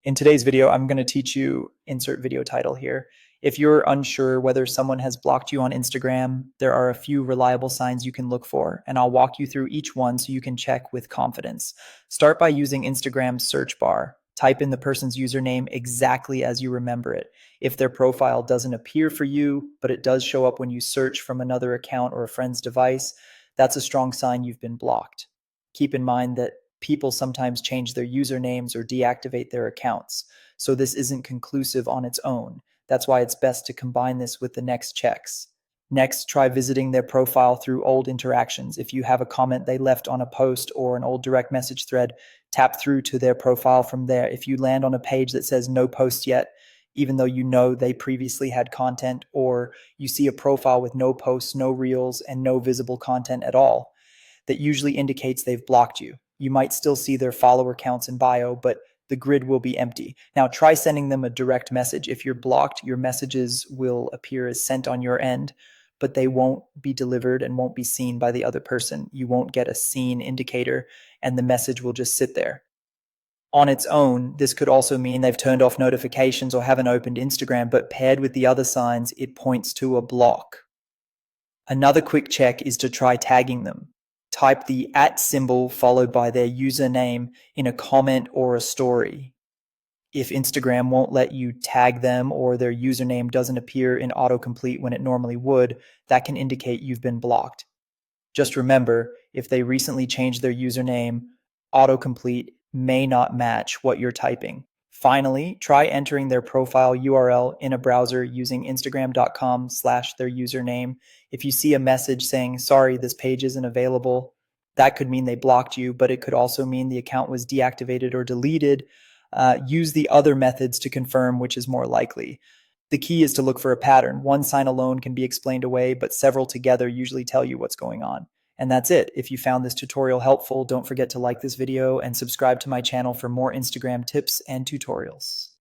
In today's video, I'm going to teach you insert video title here. If you're unsure whether someone has blocked you on Instagram, there are a few reliable signs you can look for, and I'll walk you through each one so you can check with confidence. Start by using Instagram's search bar. Type in the person's username exactly as you remember it. If their profile doesn't appear for you, but it does show up when you search from another account or a friend's device, that's a strong sign you've been blocked. Keep in mind that people sometimes change their usernames or deactivate their accounts, so this isn't conclusive on its own. That's why it's best to combine this with the next checks. Next, try visiting their profile through old interactions. If you have a comment they left on a post or an old direct message thread, tap through to their profile from there. If you land on a page that says no post yet, even though you know they previously had content, or you see a profile with no posts, no reels, and no visible content at all, that usually indicates they've blocked you. You might still see their follower counts in bio, but the grid will be empty. Now try sending them a direct message. If you're blocked, your messages will appear as sent on your end, but they won't be delivered and won't be seen by the other person. You won't get a seen indicator, and the message will just sit there. On its own, this could also mean they've turned off notifications or haven't opened Instagram, but paired with the other signs, it points to a block. Another quick check is to try tagging them. Type the @ symbol followed by their username in a comment or a story. If Instagram won't let you tag them or their username doesn't appear in autocomplete when it normally would, that can indicate you've been blocked. Just remember, if they recently changed their username, autocomplete may not match what you're typing. Finally, try entering their profile URL in a browser using instagram.com/their username. If you see a message saying, sorry, this page isn't available, that could mean they blocked you, but it could also mean the account was deactivated or deleted. Use the other methods to confirm which is more likely. The key is to look for a pattern. One sign alone can be explained away, but several together usually tell you what's going on. And that's it. If you found this tutorial helpful, don't forget to like this video and subscribe to my channel for more Instagram tips and tutorials.